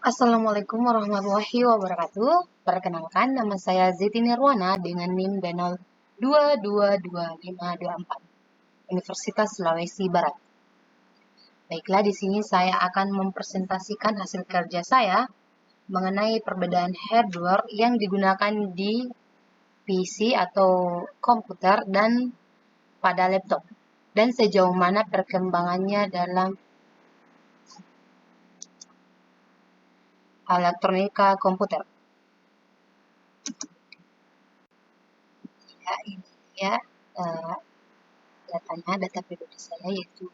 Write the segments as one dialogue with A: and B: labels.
A: Assalamualaikum warahmatullahi wabarakatuh. Perkenalkan, nama saya Ziti Nirwana dengan NIM Benol 2222524, Universitas Sulawesi Barat. Baiklah, di sini saya akan mempresentasikan hasil kerja saya mengenai perbedaan hardware yang digunakan di PC atau komputer dan pada laptop, dan sejauh mana perkembangannya dalam elektronika komputer. Ya, ini ya datanya, data pribadi saya yaitu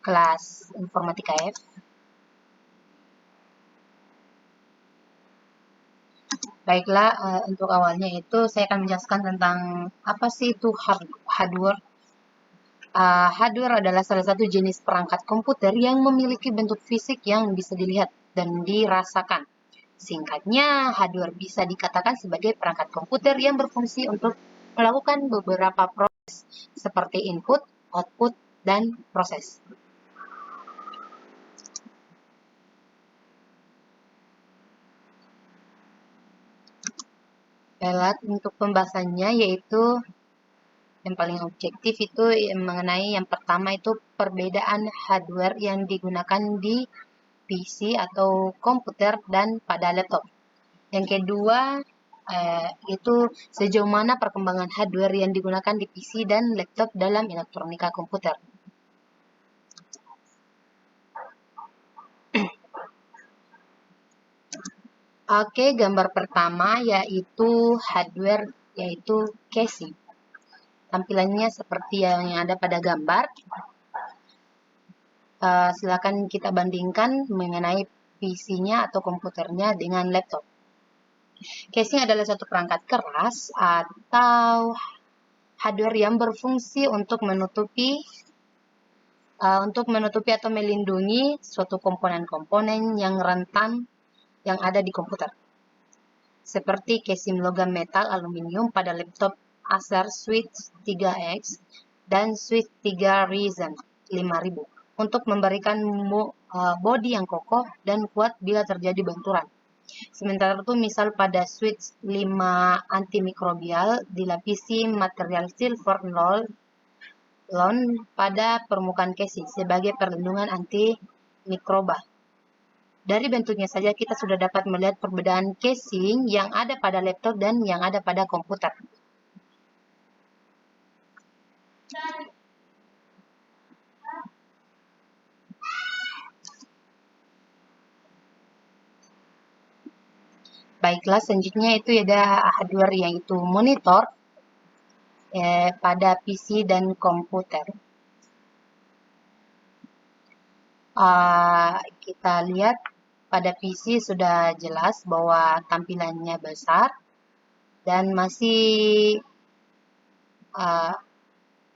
A: kelas Informatika F. Baiklah, untuk awalnya itu saya akan menjelaskan tentang apa sih itu hardware. Hardware adalah salah satu jenis perangkat komputer yang memiliki bentuk fisik yang bisa dilihat dan dirasakan. Singkatnya, hardware bisa dikatakan sebagai perangkat komputer yang berfungsi untuk melakukan beberapa proses seperti input, output, dan proses. Baiklah, untuk pembahasannya yaitu yang paling objektif itu mengenai yang pertama itu perbedaan hardware yang digunakan di PC atau komputer dan pada laptop. Yang kedua itu sejauh mana perkembangan hardware yang digunakan di PC dan laptop dalam elektronika komputer. Oke, gambar pertama yaitu hardware yaitu casing. Tampilannya seperti yang ada pada gambar. Silakan kita bandingkan mengenai PC-nya atau komputernya dengan laptop. Casing adalah suatu perangkat keras atau hardware yang berfungsi untuk menutupi atau melindungi suatu komponen-komponen yang rentan yang ada di komputer. Seperti casing logam metal aluminium pada laptop Acer Switch 3X dan Switch 3 Ryzen 5000 untuk memberikan bodi yang kokoh dan kuat bila terjadi benturan. Sementara itu misal pada Switch 5 antimikrobial dilapisi material silver nylon pada permukaan casing sebagai perlindungan anti mikroba. Dari bentuknya saja kita sudah dapat melihat perbedaan casing yang ada pada laptop dan yang ada pada komputer. Baiklah, selanjutnya itu ada hardware yaitu monitor pada PC dan komputer. Kita lihat pada PC sudah jelas bahwa tampilannya besar dan masih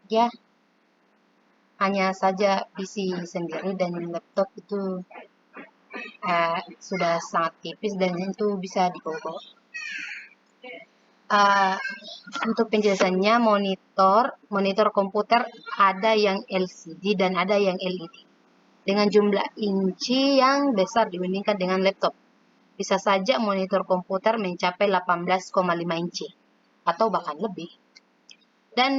A: ya hanya saja PC sendiri dan laptop itu sudah sangat tipis dan itu bisa dibawa. Untuk penjelasannya, monitor komputer ada yang LCD dan ada yang LED dengan jumlah inci yang besar dibandingkan dengan laptop. Bisa saja monitor komputer mencapai 18,5 inci atau bahkan lebih. Dan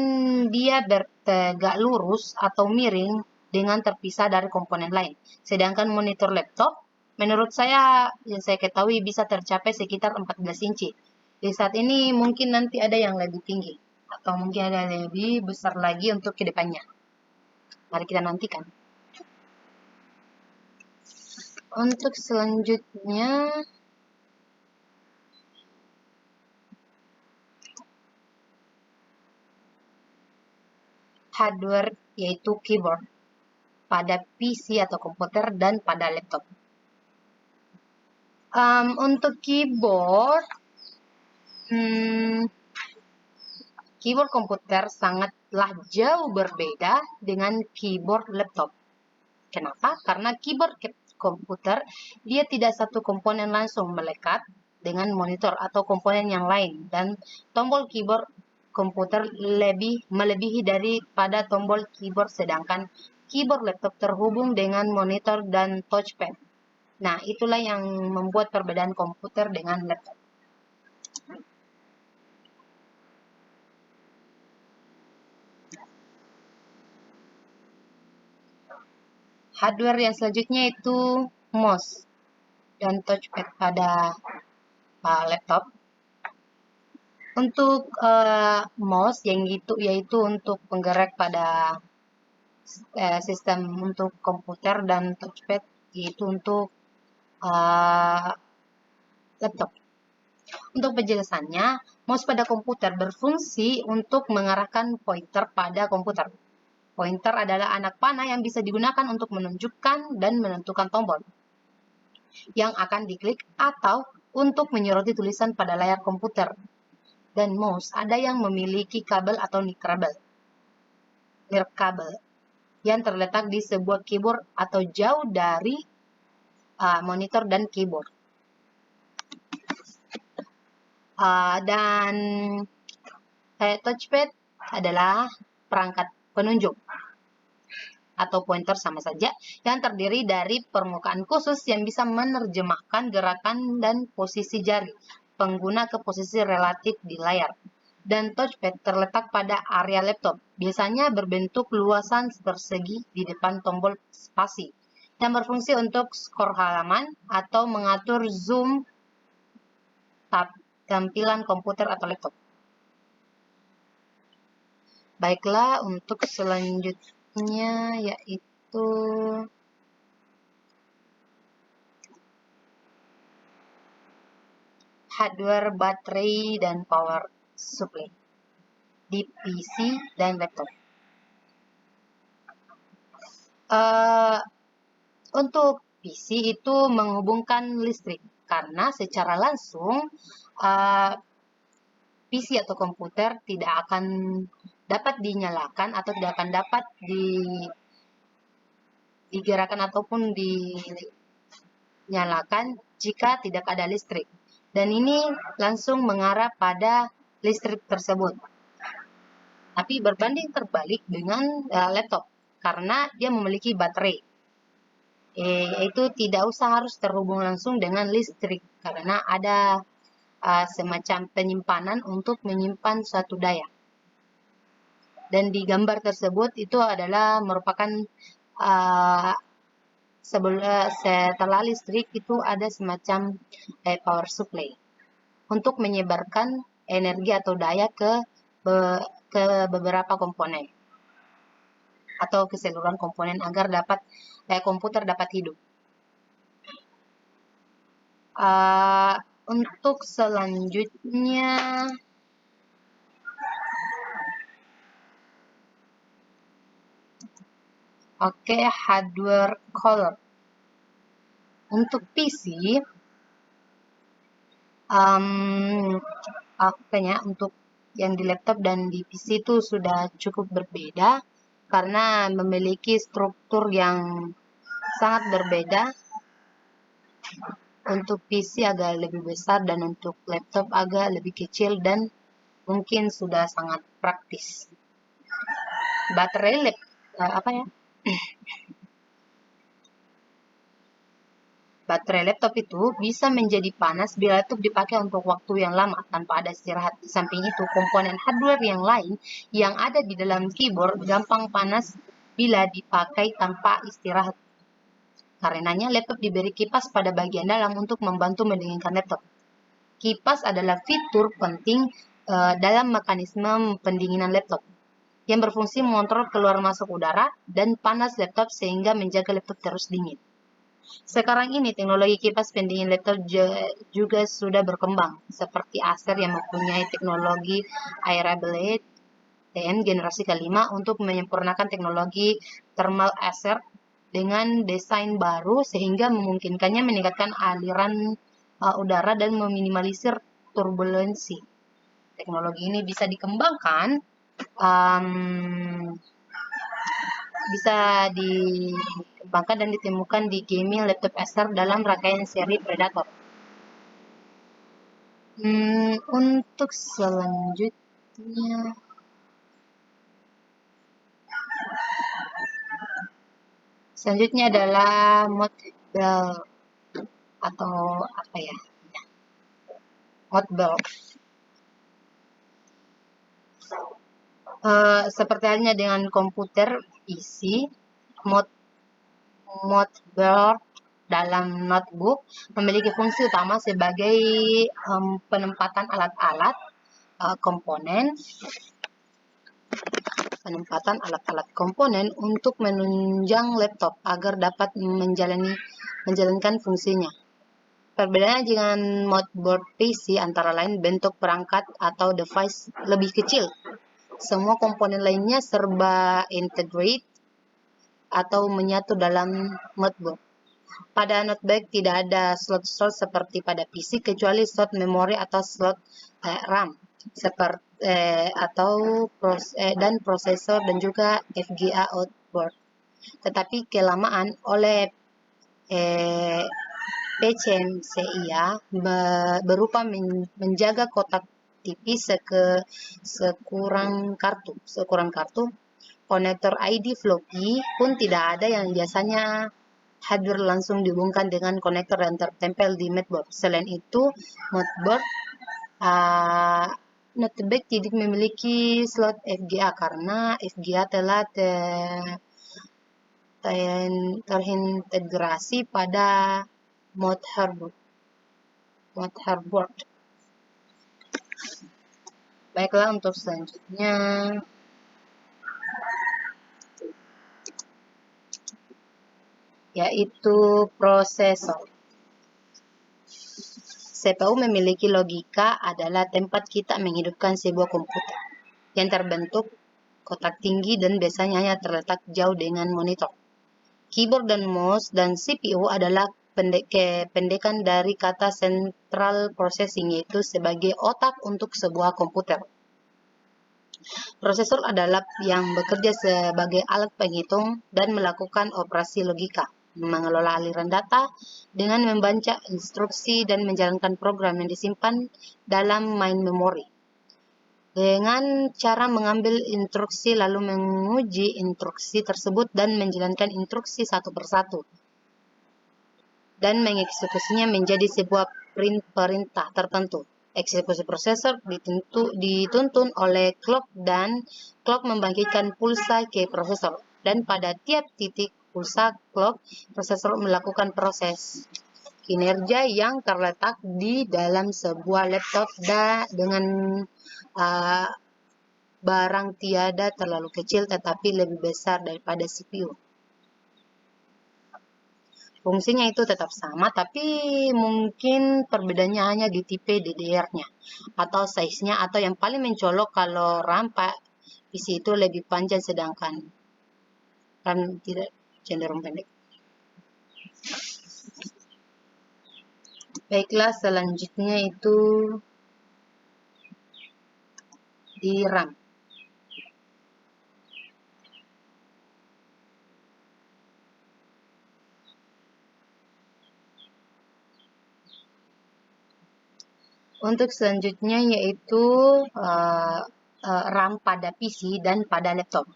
A: dia bertegak lurus atau miring dengan terpisah dari komponen lain. Sedangkan monitor laptop, menurut saya yang saya ketahui bisa tercapai sekitar 14 inci. Di saat ini mungkin nanti ada yang lebih tinggi atau mungkin ada yang lebih besar lagi untuk kedepannya. Mari kita nantikan. Untuk selanjutnya, hardware yaitu keyboard pada PC atau komputer dan pada laptop. Untuk keyboard komputer sangatlah jauh berbeda dengan keyboard laptop. Kenapa? Karena keyboard komputer dia tidak satu komponen langsung melekat dengan monitor atau komponen yang lain, dan tombol keyboard komputer melebihi daripada tombol keyboard, sedangkan keyboard laptop terhubung dengan monitor dan touchpad. Nah, itulah yang membuat perbedaan komputer dengan laptop. Hardware yang selanjutnya itu mouse dan touchpad pada laptop. Untuk mouse yang itu yaitu untuk penggerak pada sistem untuk komputer, dan touchpad yaitu untuk laptop. Untuk penjelasannya, mouse pada komputer berfungsi untuk mengarahkan pointer pada komputer. Pointer adalah anak panah yang bisa digunakan untuk menunjukkan dan menentukan tombol yang akan diklik atau untuk menyoroti tulisan pada layar komputer. Dan mouse ada yang memiliki kabel atau nirkabel yang terletak di sebuah keyboard atau jauh dari monitor dan keyboard. Dan touchpad adalah perangkat penunjuk atau pointer sama saja, yang terdiri dari permukaan khusus yang bisa menerjemahkan gerakan dan posisi jari pengguna ke posisi relatif di layar. Dan touchpad terletak pada area laptop, biasanya berbentuk luasan persegi di depan tombol spasi, yang berfungsi untuk skor halaman atau mengatur zoom tampilan komputer atau laptop. Baiklah, untuk selanjutnya yaitu hardware, baterai, dan power supply di PC dan laptop. Untuk PC itu menghubungkan listrik, karena secara langsung PC atau komputer tidak akan dapat dinyalakan atau tidak akan dapat digerakkan ataupun dinyalakan jika tidak ada listrik. Dan ini langsung mengarah pada listrik tersebut. Tapi berbanding terbalik dengan laptop, karena dia memiliki baterai. Yaitu tidak usah harus terhubung langsung dengan listrik, karena ada semacam penyimpanan untuk menyimpan suatu daya. Dan di gambar tersebut itu adalah merupakan setelah listrik itu ada semacam power supply untuk menyebarkan energi atau daya ke beberapa komponen atau keseluruhan komponen agar komputer dapat hidup. Untuk selanjutnya hardware color. Untuk PC untuk yang di laptop dan di PC itu sudah cukup berbeda karena memiliki struktur yang sangat berbeda. Untuk PC agak lebih besar dan untuk laptop agak lebih kecil dan mungkin sudah sangat praktis. Baterai Baterai laptop itu bisa menjadi panas bila laptop dipakai untuk waktu yang lama tanpa ada istirahat. Di samping itu, komponen hardware yang lain yang ada di dalam keyboard gampang panas bila dipakai tanpa istirahat. Karenanya, laptop diberi kipas pada bagian dalam untuk membantu mendinginkan laptop. Kipas adalah fitur penting dalam mekanisme pendinginan laptop, yang berfungsi mengontrol keluar masuk udara dan panas laptop sehingga menjaga laptop terus dingin. Sekarang ini teknologi kipas pendingin laptop juga sudah berkembang, seperti Acer yang mempunyai teknologi Airblade TN generasi kelima untuk menyempurnakan teknologi thermal Acer dengan desain baru sehingga memungkinkannya meningkatkan aliran udara dan meminimalisir turbulensi. Teknologi ini bisa dikembangkan, dan ditemukan di gaming laptop Acer dalam rangkaian seri Predator. Untuk selanjutnya adalah model atau apa ya, motherboard. Seperti halnya dengan komputer PC, motherboard dalam notebook memiliki fungsi utama sebagai penempatan alat-alat, komponen untuk menunjang laptop agar dapat menjalankan fungsinya. Perbedaannya dengan motherboard PC antara lain bentuk perangkat atau device lebih kecil. Semua komponen lainnya serba integrate atau menyatu dalam motherboard. Pada notebook tidak ada slot-slot seperti pada PC kecuali slot memori atau slot RAM dan prosesor dan juga FGA outboard. Tetapi kelamaan oleh PCMCIA berupa menjaga kotak tipis sekurang kartu. Konektor ID floppy pun tidak ada yang biasanya hadir langsung dihubungkan dengan konektor yang tertempel di motherboard. Selain itu, notebook tidak memiliki slot FGA karena FGA telah terintegrasi pada motherboard. Baiklah, untuk selanjutnya yaitu prosesor. CPU memiliki logika adalah tempat kita menghidupkan sebuah komputer yang terbentuk kotak tinggi dan biasanya hanya terletak jauh dengan monitor. Keyboard dan mouse dan CPU adalah pendekan dari kata central processing, yaitu sebagai otak untuk sebuah komputer. Prosesor adalah yang bekerja sebagai alat penghitung dan melakukan operasi logika, mengelola aliran data dengan membaca instruksi dan menjalankan program yang disimpan dalam main memory. Dengan cara mengambil instruksi lalu menguji instruksi tersebut dan menjalankan instruksi satu persatu dan mengeksekusinya menjadi sebuah perintah tertentu. Eksekusi prosesor dituntun oleh clock dan clock membangkitkan pulsa ke prosesor, dan pada tiap titik pulsa clock prosesor melakukan proses kinerja yang terletak di dalam sebuah laptop dengan barang tiada terlalu kecil tetapi lebih besar daripada CPU. Fungsinya itu tetap sama, tapi mungkin perbedaannya hanya di tipe DDR-nya atau size-nya, atau yang paling mencolok kalau RAM PC itu lebih panjang sedangkan RAM tidak, cenderung pendek. Baiklah, selanjutnya itu di RAM. Untuk selanjutnya yaitu RAM pada PC dan pada laptop.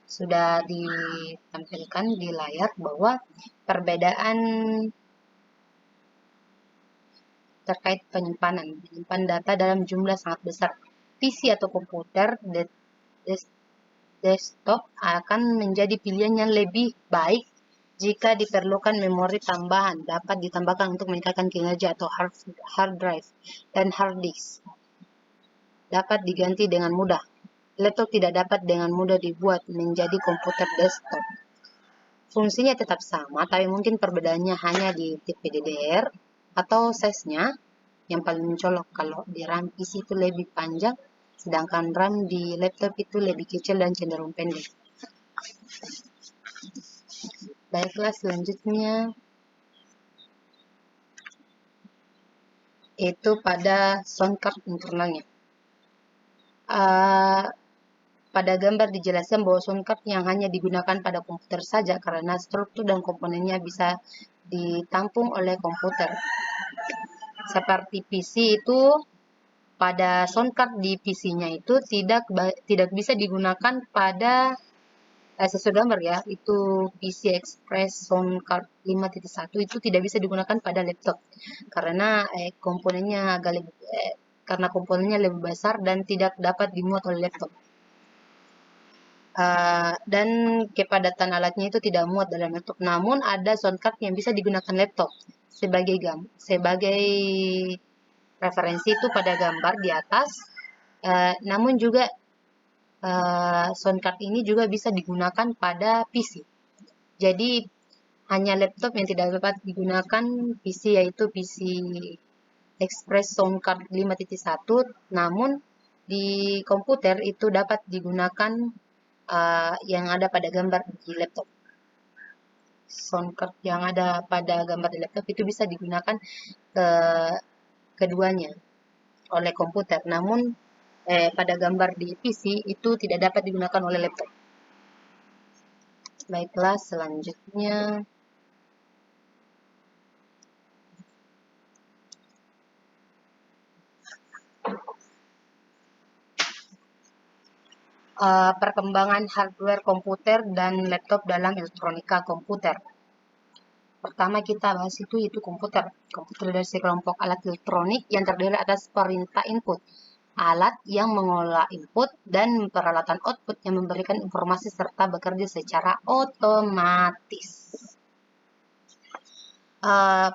A: Sudah ditampilkan di layar bahwa perbedaan terkait menyimpan data dalam jumlah sangat besar. PC atau komputer desktop akan menjadi pilihan yang lebih baik jika diperlukan memori tambahan dapat ditambahkan untuk meningkatkan kinerja, atau hard drive dan hard disk dapat diganti dengan mudah. Laptop tidak dapat dengan mudah dibuat menjadi komputer desktop. Fungsinya tetap sama, tapi mungkin perbedaannya hanya di tipe DDR atau size-nya yang paling mencolok. Kalau di RAM PC itu lebih panjang, sedangkan RAM di laptop itu lebih kecil dan cenderung pendek. Baiklah, selanjutnya itu pada sound card internalnya. Pada gambar dijelaskan bahwa sound card yang hanya digunakan pada komputer saja karena struktur dan komponennya bisa ditampung oleh komputer. Seperti PC itu, pada sound card di PC-nya itu tidak bisa digunakan pada sesuai gambar ya, itu PCI Express Soundcard 5.1 itu tidak bisa digunakan pada laptop karena komponennya agak lebih karena komponennya lebih besar dan tidak dapat dimuat oleh laptop. Dan kepadatan alatnya itu tidak muat dalam laptop. Namun ada soundcard yang bisa digunakan laptop sebagai referensi itu pada gambar di atas. Namun juga soundcard ini juga bisa digunakan pada PC. Jadi hanya laptop yang tidak dapat digunakan PC, yaitu PC Express Soundcard 5.1. Namun di komputer itu dapat digunakan yang ada pada gambar di laptop. Soundcard yang ada pada gambar di laptop itu bisa digunakan keduanya oleh komputer. Namun pada gambar di PC itu tidak dapat digunakan oleh laptop. Baiklah, selanjutnya perkembangan hardware komputer dan laptop dalam elektronika komputer. Pertama kita bahas itu komputer. Komputer adalah sekelompok alat elektronik yang terdiri atas perintah input, alat yang mengolah input, dan peralatan output yang memberikan informasi serta bekerja secara otomatis.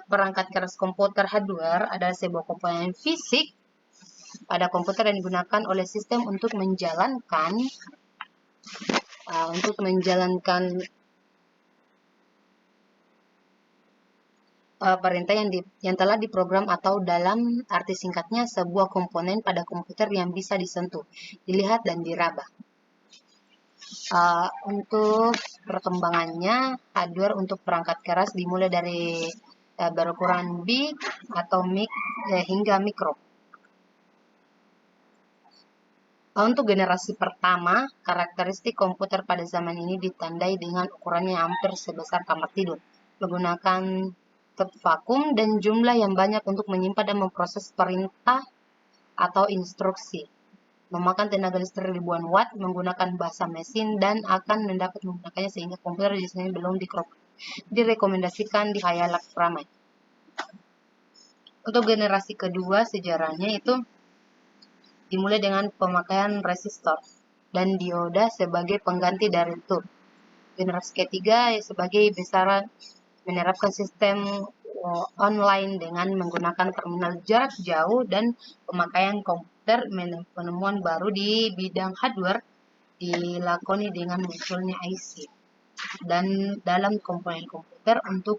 A: Perangkat keras komputer hardware adalah sebuah komponen fisik pada komputer yang digunakan oleh sistem untuk menjalankan perintah yang telah diprogram, atau dalam arti singkatnya sebuah komponen pada komputer yang bisa disentuh, dilihat, dan diraba. Untuk perkembangannya, hardware untuk perangkat keras dimulai dari berukuran bit atau hingga mikro. Untuk generasi pertama, karakteristik komputer pada zaman ini ditandai dengan ukurannya hampir sebesar kamar tidur, menggunakan vakum dan jumlah yang banyak untuk menyimpan dan memproses perintah atau instruksi, memakan tenaga listrik ribuan watt, menggunakan bahasa mesin, dan akan mendapat menggunakannya sehingga komputer desainnya belum direkomendasikan di khayal ramai. Untuk generasi kedua, sejarahnya itu dimulai dengan pemakaian resistor dan dioda sebagai pengganti dari itu. Generasi ketiga sebagai besaran menerapkan sistem online dengan menggunakan terminal jarak jauh dan pemakaian komputer. Penemuan baru di bidang hardware dilakoni dengan munculnya IC dan dalam komponen komputer. Untuk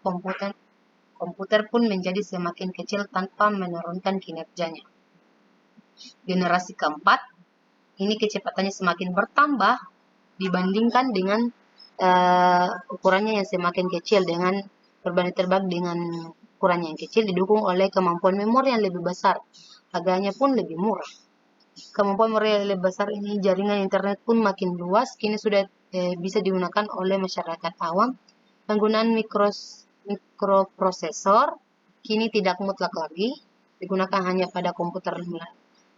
A: komputer pun menjadi semakin kecil tanpa menurunkan kinerjanya. Generasi keempat, ini kecepatannya semakin bertambah dibandingkan dengan ukurannya yang semakin kecil, dengan berbanding terbalik dengan ukurannya yang kecil, didukung oleh kemampuan memori yang lebih besar. Harganya pun lebih murah. Kemampuan memori yang lebih besar ini, jaringan internet pun makin luas. Kini sudah bisa digunakan oleh masyarakat awam. Penggunaan mikroprosesor kini tidak mutlak lagi digunakan hanya pada komputer,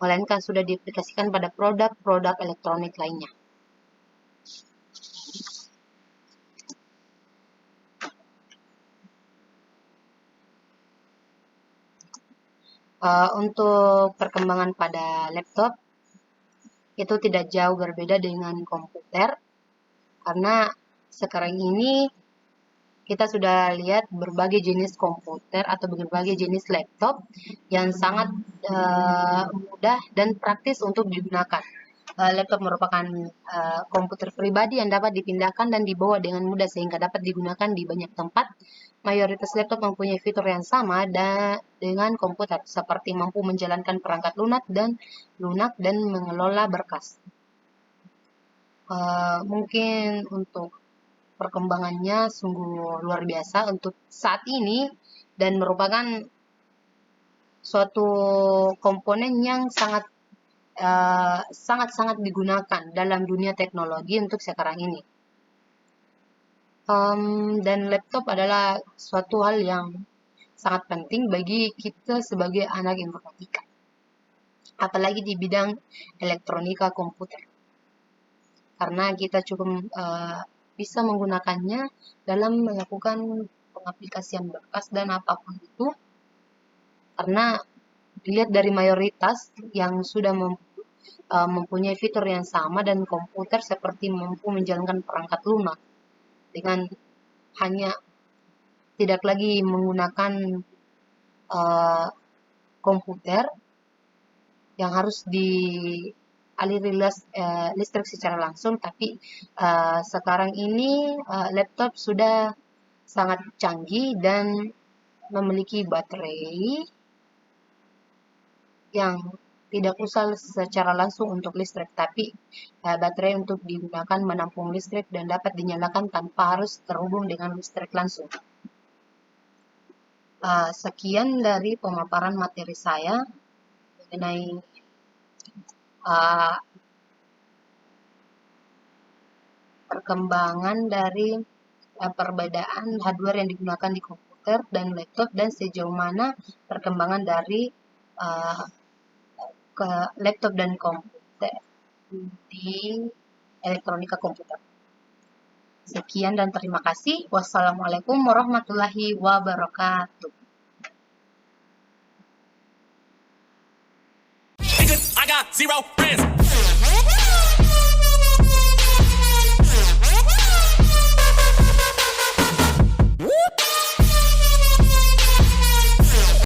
A: melainkan sudah diaplikasikan pada produk-produk elektronik lainnya. Untuk perkembangan pada laptop itu tidak jauh berbeda dengan komputer, karena sekarang ini kita sudah lihat berbagai jenis komputer atau berbagai jenis laptop yang sangat mudah dan praktis untuk digunakan. Laptop merupakan komputer pribadi yang dapat dipindahkan dan dibawa dengan mudah sehingga dapat digunakan di banyak tempat. Mayoritas laptop mempunyai fitur yang sama dengan komputer, seperti mampu menjalankan perangkat lunak dan mengelola berkas. Mungkin untuk perkembangannya sungguh luar biasa untuk saat ini dan merupakan suatu komponen yang sangat digunakan dalam dunia teknologi untuk sekarang ini. Dan laptop adalah suatu hal yang sangat penting bagi kita sebagai anak informatika, apalagi di bidang elektronika komputer, karena kita cukup bisa menggunakannya dalam melakukan pengaplikasian berkas dan apapun itu, karena dilihat dari mayoritas yang sudah mempunyai fitur yang sama dan komputer seperti mampu menjalankan perangkat lunak dengan hanya tidak lagi menggunakan komputer yang harus dialiri listrik secara langsung, tapi sekarang ini laptop sudah sangat canggih dan memiliki baterai yang tidak usah secara langsung untuk listrik, tapi baterai untuk digunakan menampung listrik dan dapat dinyalakan tanpa harus terhubung dengan listrik langsung. Sekian dari pemaparan materi saya mengenai perkembangan dari perbedaan hardware yang digunakan di komputer dan laptop, dan sejauh mana perkembangan dari ke laptop dan komputer di elektronika komputer. Sekian dan terima kasih. Wassalamualaikum warahmatullahi wabarakatuh.
B: I got 0